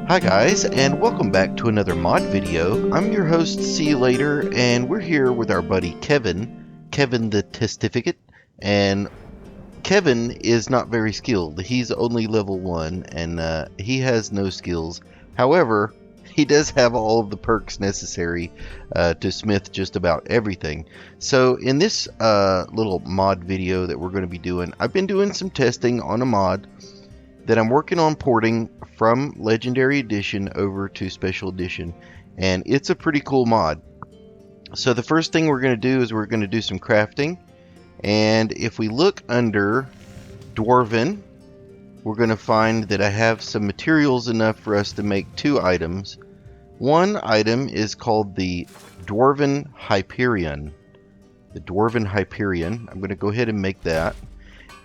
Hi guys, and welcome back to another mod video. I'm your host, See You Later, and we're here with our buddy Kevin the Testificate, and Kevin is not very skilled. He's only level 1, and he has no skills. However, he does have all of the perks necessary to smith just about everything. So in this little mod video that we're going to be doing, I've been doing some testing on a mod that I'm working on porting from Legendary Edition over to Special Edition, and it's a pretty cool mod. So the first thing we're going to do is we're going to do some crafting, and if we look under Dwarven, we're going to find that I have some materials enough for us to make 2 items. One item is called the Dwarven Hyperion. The Dwarven Hyperion. I'm going to go ahead and make that.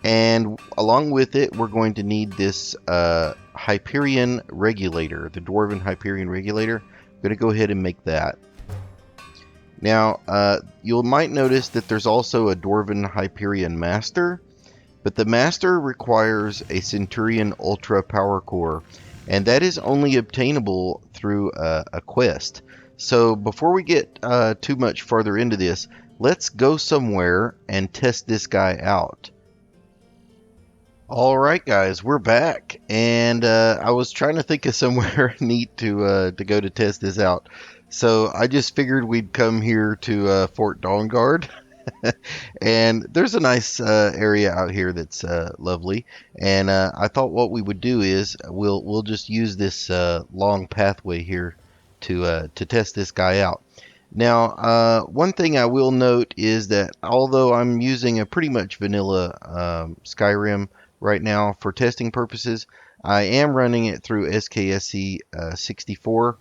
And along with it, we're going to need this Hyperion Regulator, the Dwarven Hyperion Regulator. I'm going to go ahead and make that. Now, you might notice that there's also a Dwarven Hyperion Master, but the Master requires a Centurion Ultra Power Core, and that is only obtainable through a quest. So before we get too much further into this, let's go somewhere and test this guy out. Alright guys, we're back, and I was trying to think of somewhere neat to go to test this out. So I just figured we'd come here to Fort Dawnguard, and there's a nice area out here that's lovely. And I thought what we would do is we'll just use this long pathway here to test this guy out. Now, one thing I will note is that although I'm using a pretty much vanilla Skyrim right now for testing purposes, I am running it through SKSE 64,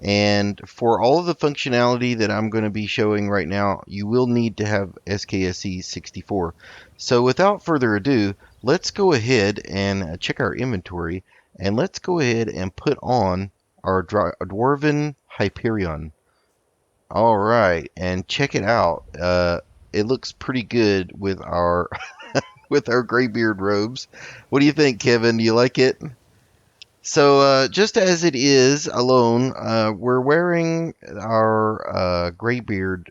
and for all of the functionality that I'm going to be showing right now, you will need to have SKSE 64. So without further ado, let's go ahead and check our inventory, and let's go ahead and put on our Dwarven Hyperion. Alright, and check it out. It looks pretty good with our with our Greybeard robes. What do you think, Kevin? Do you like it? So just as it is alone, we're wearing our Greybeard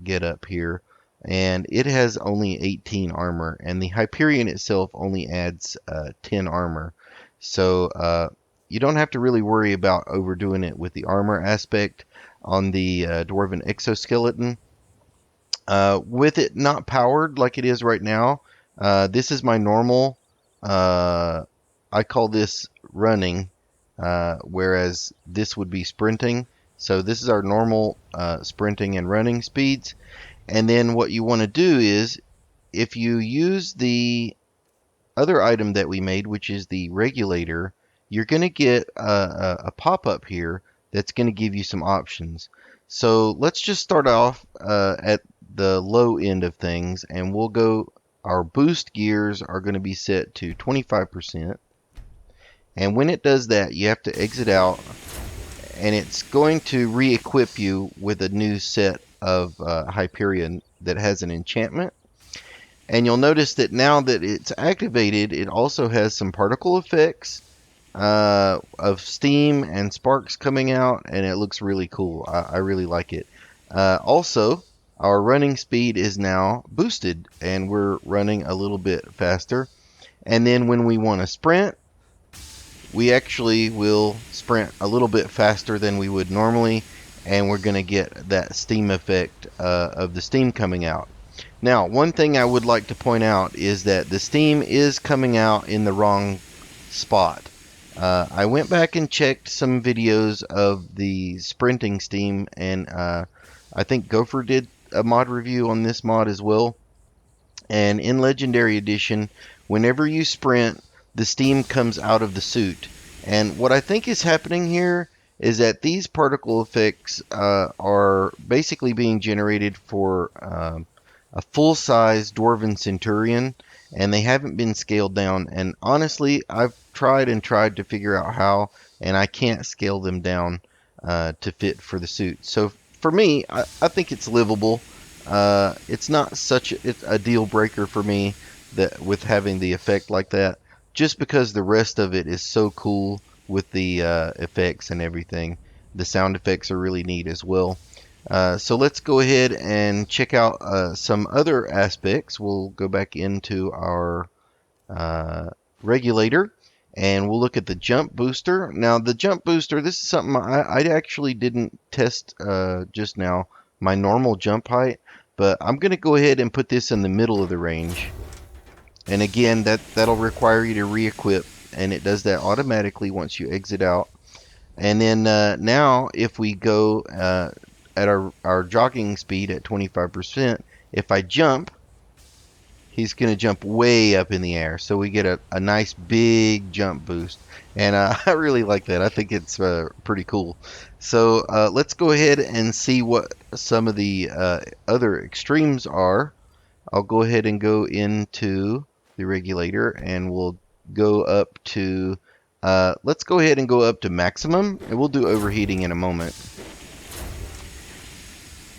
getup here, and it has only 18 armor, and the Hyperion itself only adds 10 armor. So you don't have to really worry about overdoing it with the armor aspect on the Dwemer Exoskeleton. With it not powered like it is right now, this is my normal. I call this running, whereas this would be sprinting. So this is our normal sprinting and running speeds. And then what you want to do is, if you use the other item that we made, which is the regulator, you're going to get a pop-up here that's going to give you some options. So let's just start off at the low end of things, and we'll go. Our boost gears are going to be set to 25%. And when it does that, you have to exit out, and it's going to re-equip you with a new set of Hyperion that has an enchantment. And you'll notice that now that it's activated, it also has some particle effects of steam and sparks coming out, and it looks really cool. I really like it. Also, our running speed is now boosted, and we're running a little bit faster. And then when we want to sprint, we actually will sprint a little bit faster than we would normally, and we're going to get that steam effect of the steam coming out. Now, one thing I would like to point out is that the steam is coming out in the wrong spot. I went back and checked some videos of the sprinting steam, and I think Gopher did a mod review on this mod as well. And in Legendary Edition, whenever you sprint, the steam comes out of the suit. And what I think is happening here is that these particle effects are basically being generated for a full-size Dwarven Centurion, and they haven't been scaled down. And honestly, I've tried to figure out how, and I can't scale them down to fit for the suit. So for me, I think it's livable. It's not such a deal breaker for me that with having the effect like that, just because the rest of it is so cool with the effects and everything. The sound effects are really neat as well. So let's go ahead and check out some other aspects. We'll go back into our regulator and we'll look at the jump booster. Now the jump booster, this is something I actually didn't test just now, my normal jump height, but I'm going to go ahead and put this in the middle of the range. And again, that'll require you to re-equip, and it does that automatically once you exit out. And then now if we go at our jogging speed at 25%, if I jump, he's going to jump way up in the air. So we get a nice big jump boost. And I really like that. I think it's pretty cool. So let's go ahead and see what some of the other extremes are. I'll go ahead and go into the regulator and we'll go up to, let's go ahead and go up to maximum, and we'll do overheating in a moment.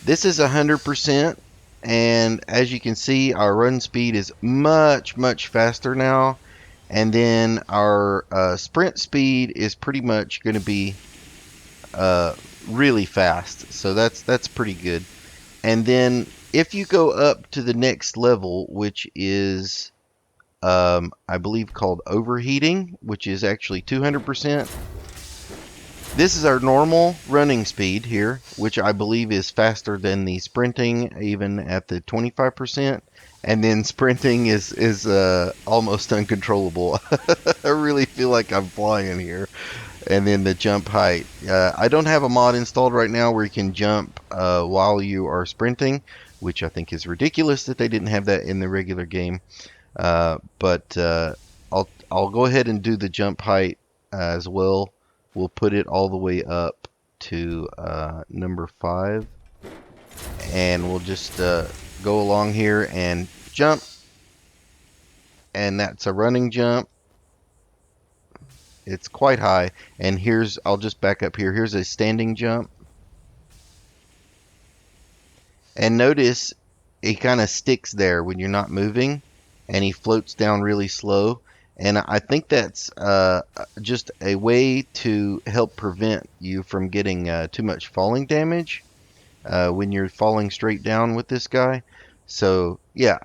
This is 100%, and as you can see, our run speed is much faster now, and then our sprint speed is pretty much going to be really fast, so that's pretty good. And then if you go up to the next level, which is I believe called overheating, which is actually 200%. This is our normal running speed here, which I believe is faster than the sprinting, even at the 25%. And then sprinting is almost uncontrollable. I really feel like I'm flying here. And then the jump height. I don't have a mod installed right now where you can jump while you are sprinting, which I think is ridiculous that they didn't have that in the regular game. But I'll go ahead and do the jump height as well. We'll put it all the way up to number 5, and we'll just go along here and jump, and that's a running jump. It's quite high. And here's, I'll just back up here, here's a standing jump, and notice it kind of sticks there when you're not moving, and he floats down really slow. And I think that's just a way to help prevent you from getting too much falling damage when you're falling straight down with this guy. So yeah,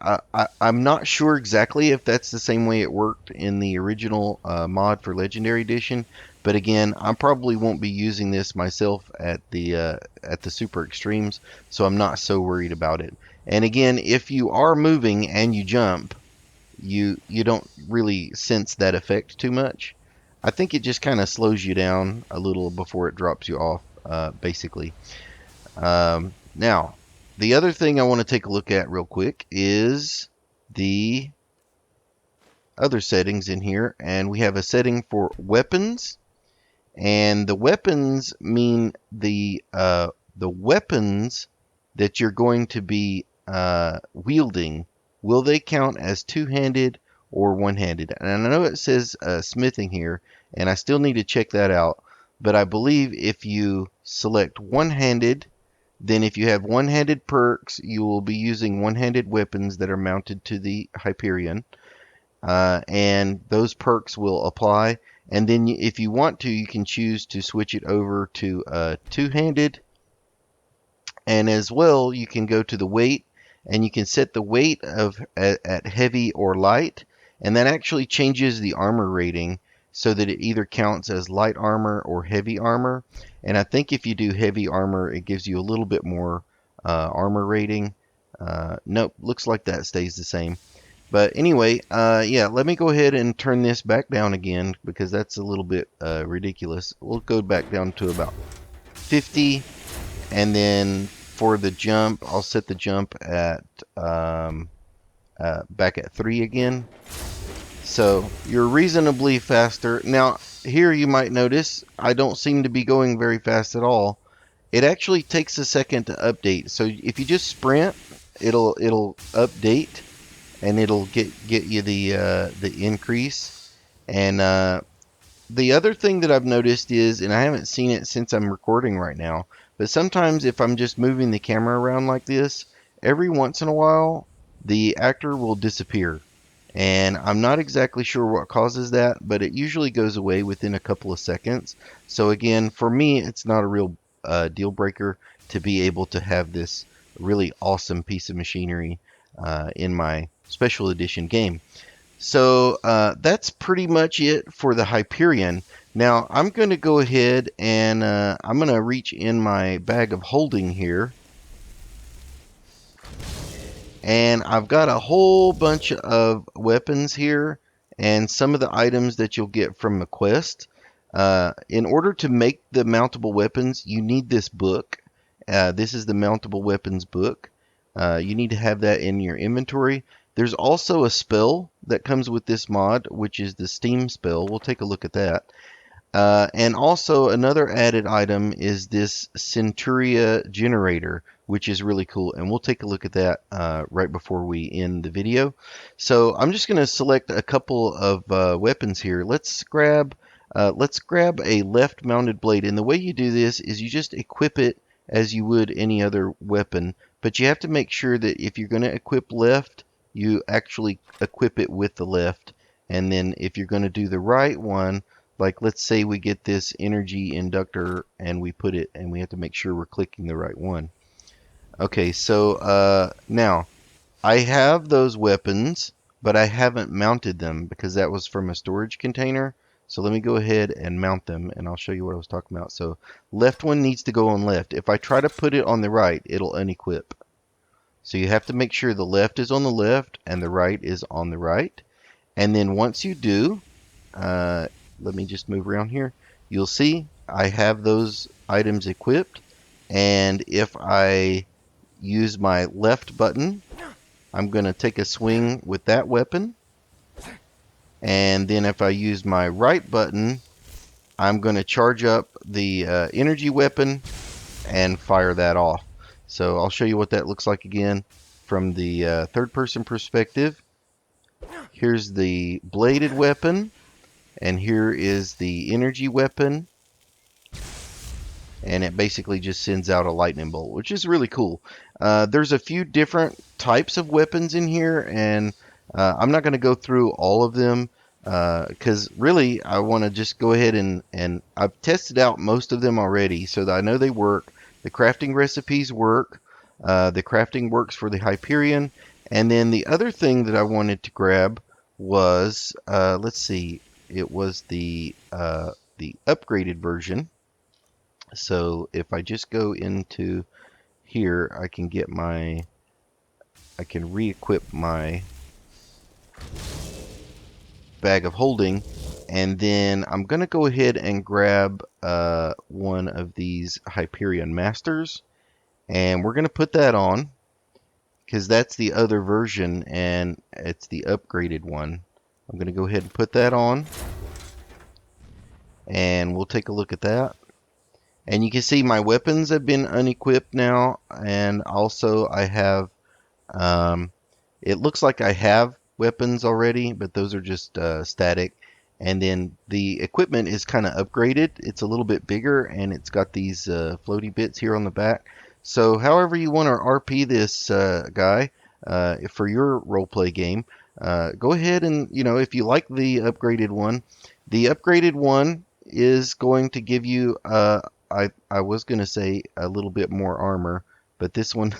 I'm not sure exactly if that's the same way it worked in the original mod for Legendary Edition. But again, I probably won't be using this myself at the Super Extremes, so I'm not so worried about it. And again, if you are moving and you jump, you don't really sense that effect too much. I think it just kind of slows you down a little before it drops you off, basically. Now, the other thing I want to take a look at real quick is the other settings in here, and we have a setting for weapons, and the weapons mean the weapons that you're going to be wielding. Will they count as two-handed or one-handed? And I know it says smithing here, and I still need to check that out. But I believe if you select one-handed, then if you have one-handed perks, you will be using one-handed weapons that are mounted to the Hyperion. And those perks will apply. And then if you want to, you can choose to switch it over to two-handed. And as well, you can go to the weight, and you can set the weight at heavy or light, and that actually changes the armor rating so that it either counts as light armor or heavy armor. And I think if you do heavy armor, it gives you a little bit more armor rating. Nope, looks like that stays the same. But anyway, yeah, let me go ahead and turn this back down again, because that's a little bit ridiculous. We'll go back down to about 50, and then for the jump, I'll set the jump at back at 3 again. So you're reasonably faster. Now here you might notice I don't seem to be going very fast at all. It actually takes a second to update. So if you just sprint, it'll update, and it'll get you the increase. And the other thing that I've noticed is, and I haven't seen it since I'm recording right now, but sometimes if I'm just moving the camera around like this, every once in a while, the actor will disappear. And I'm not exactly sure what causes that, but it usually goes away within a couple of seconds. So again, for me, it's not a real deal breaker to be able to have this really awesome piece of machinery in my special edition game. So that's pretty much it for the Hyperion. Now I'm going to go ahead and I'm going to reach in my bag of holding here, and I've got a whole bunch of weapons here and some of the items that you'll get from a quest. In order to make the mountable weapons, you need this book. This is the mountable weapons book. You need to have that in your inventory. There's also a spell that comes with this mod, which is the Steam spell. We'll take a look at that. And also another added item is this Centuria generator, which is really cool. And we'll take a look at that right before we end the video. So I'm just going to select a couple of weapons here. Let's grab a left mounted blade. And the way you do this is you just equip it as you would any other weapon. But you have to make sure that if you're going to equip left, you actually equip it with the left. And then if you're going to do the right one, like let's say we get this energy inductor and we put it, and we have to make sure we're clicking the right one. Okay, so now I have those weapons, but I haven't mounted them because that was from a storage container. So let me go ahead and mount them, and I'll show you what I was talking about. So left one needs to go on left. If I try to put it on the right, it'll unequip. So you have to make sure the left is on the left and the right is on the right. And then once you do, let me just move around here. You'll see I have those items equipped, and if I use my left button, I'm going to take a swing with that weapon, and then if I use my right button, I'm going to charge up the energy weapon and fire that off. So I'll show you what that looks like again from the third person perspective. Here's the bladed weapon, and here is the energy weapon, and it basically just sends out a lightning bolt, which is really cool. There's a few different types of weapons in here, and I'm not going to go through all of them because really I want to just go ahead and I've tested out most of them already, so that I know they work. The crafting recipes work. The crafting works for the Hyperion. And then the other thing that I wanted to grab was, let's see, it was the upgraded version. So if I just go into here, I can re-equip my bag of holding, and then I'm going to go ahead and grab one of these Hyperion Masters, and we're going to put that on because that's the other version and it's the upgraded one. I'm going to go ahead and put that on, and we'll take a look at that. And you can see my weapons have been unequipped now, and also I have, it looks like I have weapons already, but those are just static. And then the equipment is kind of upgraded. It's a little bit bigger, and it's got these floaty bits here on the back. So however you want to RP this guy for your roleplay game, go ahead and, if you like the upgraded one is going to give you I was going to say a little bit more armor, but this one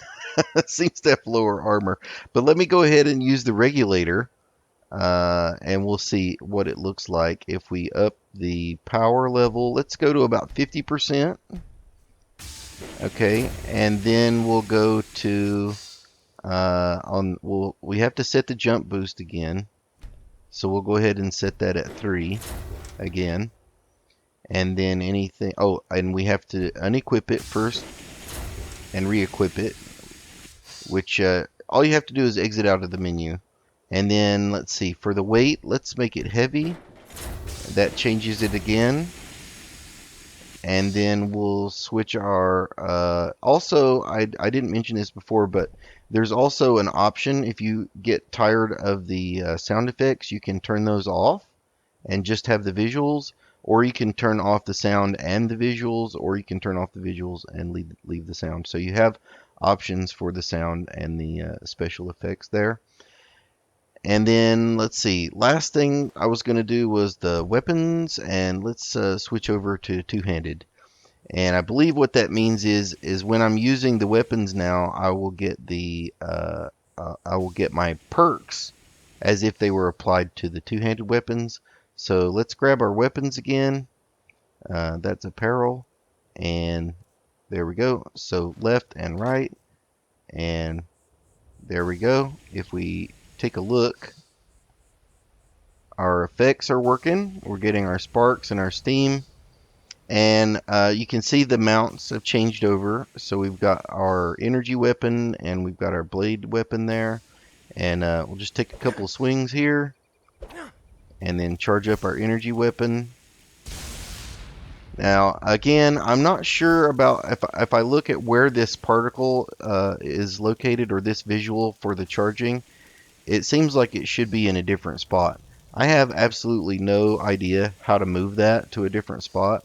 seems to have lower armor. But let me go ahead and use the regulator, and we'll see what it looks like if we up the power level. Let's go to about 50%. Okay, and then we'll go to we have to set the jump boost again. So we'll go ahead and set that at 3 again. And then anything, oh, and we have to unequip it first and re-equip it, which all you have to do is exit out of the menu. And then let's see, for the weight, let's make it heavy. That changes it again. And then we'll switch our, also, I didn't mention this before, but there's also an option if you get tired of the sound effects, you can turn those off and just have the visuals. Or you can turn off the sound and the visuals, or you can turn off the visuals and leave the sound. So you have options for the sound and the special effects there. And then let's see. Last thing I was going to do was the weapons, and let's switch over to two-handed. And I believe what that means is when I'm using the weapons now, I will get my perks as if they were applied to the two-handed weapons. So let's grab our weapons again. That's apparel, and there we go. So left and right, and there we go. If we take a look, our effects are working. We're getting our sparks and our steam. And you can see the mounts have changed over. So we've got our energy weapon and we've got our blade weapon there. And we'll just take a couple of swings here. And then charge up our energy weapon. Now, again, I'm not sure about if I look at where this particle is located, or this visual for the charging. It seems like it should be in a different spot. I have absolutely no idea how to move that to a different spot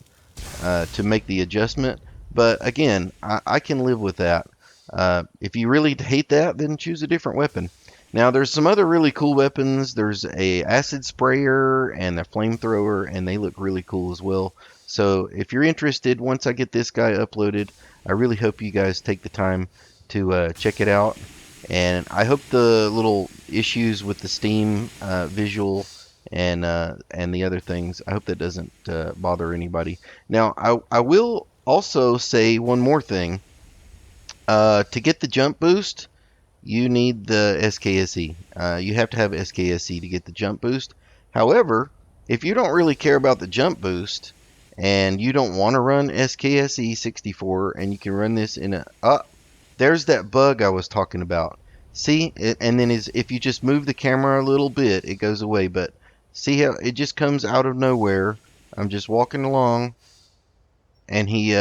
to make the adjustment. But again, I can live with that. If you really hate that, then choose a different weapon. Now, there's some other really cool weapons. There's a acid sprayer and a flamethrower, and they look really cool as well. So if you're interested, once I get this guy uploaded, I really hope you guys take the time to check it out. And I hope the little issues with the Steam visual and the other things, I hope that doesn't bother anybody. Now, I will also say one more thing. To get the jump boost, you need the SKSE. You have to have SKSE to get the jump boost. However, if you don't really care about the jump boost and you don't want to run SKSE 64 and you can run this in a... there's that bug I was talking about. See? And then if you just move the camera a little bit, it goes away. But see how it just comes out of nowhere? I'm just walking along and he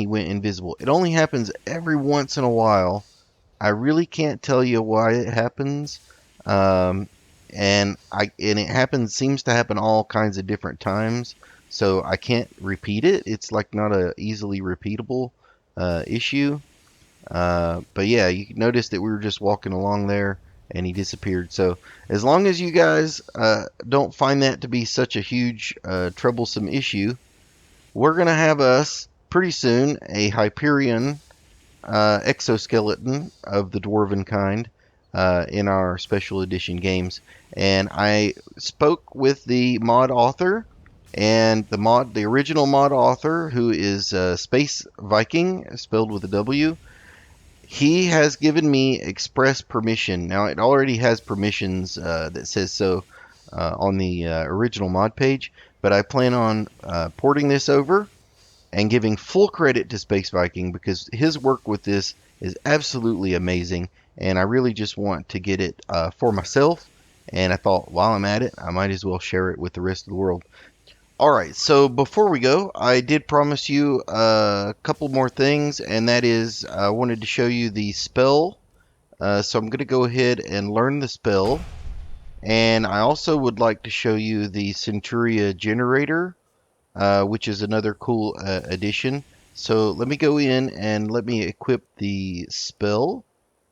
went invisible. It only happens every once in a while. I really can't tell you why it happens. And it seems to happen all kinds of different times. So I can't repeat it. It's like not a easily repeatable issue. But yeah, you notice that we were just walking along there and he disappeared. So as long as you guys don't find that to be such a huge troublesome issue, we're going to have us pretty soon a Hyperion exoskeleton of the dwarven kind in our special edition games. And I spoke with the mod author, and the original mod author, who is Space Viking, spelled with a W. He has given me express permission. Now, it already has permissions that says so on the original mod page, but I plan on porting this over and giving full credit to Space Viking, because his work with this is absolutely amazing, and I really just want to get it for myself, and I thought while I'm at it, I might as well share it with the rest of the world. Alright, so before we go, I did promise you a couple more things, and that is I wanted to show you the spell. So I'm going to go ahead and learn the spell, and I also would like to show you the Centuria generator, which is another cool addition. So let me go in and let me equip the spell.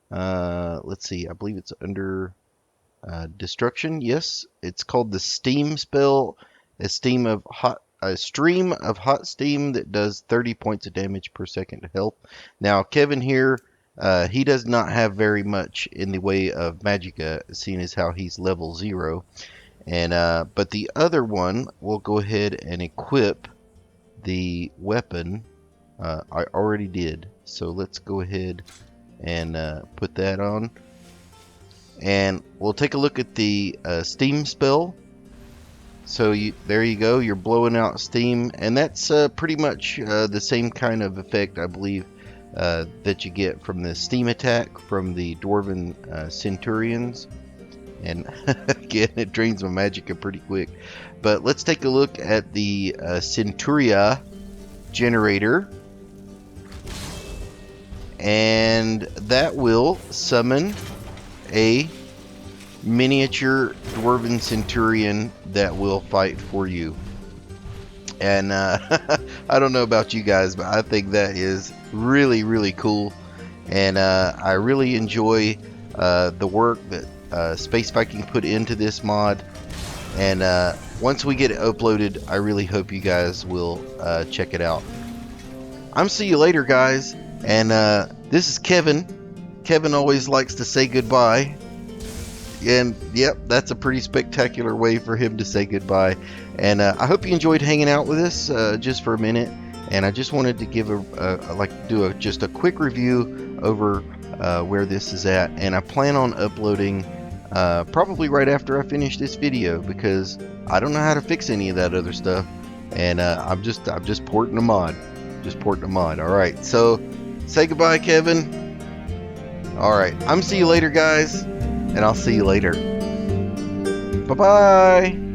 Let's see, I believe it's under destruction. Yes, it's called the Steam spell. A stream of hot steam that does 30 points of damage per second to health. Now, Kevin here, he does not have very much in the way of magicka, seeing as how he's level 0. And but the other one, we'll go ahead and equip the weapon. I already did, so let's go ahead and put that on. And we'll take a look at the steam spell. So there you go, you're blowing out steam, and that's pretty much the same kind of effect, I believe, that you get from the steam attack from the dwarven centurions. And again, it drains my magicka pretty quick. But let's take a look at the Centuria generator, and that will summon a miniature dwarven centurion that will fight for you. And I don't know about you guys, but I think that is really, really cool. And I really enjoy the work that Space Viking put into this mod. And once we get it uploaded, I really hope you guys will check it out. I'm see you later, guys. And this is Kevin. Kevin always likes to say goodbye. And yep, that's a pretty spectacular way for him to say goodbye. And I hope you enjoyed hanging out with us just for a minute. And I just wanted to give just a quick review over where this is at. And I plan on uploading probably right after I finish this video, because I don't know how to fix any of that other stuff. And I'm just porting a mod. Alright, so say goodbye, Kevin. Alright, I'm see you later, guys. And I'll see you later. Bye-bye.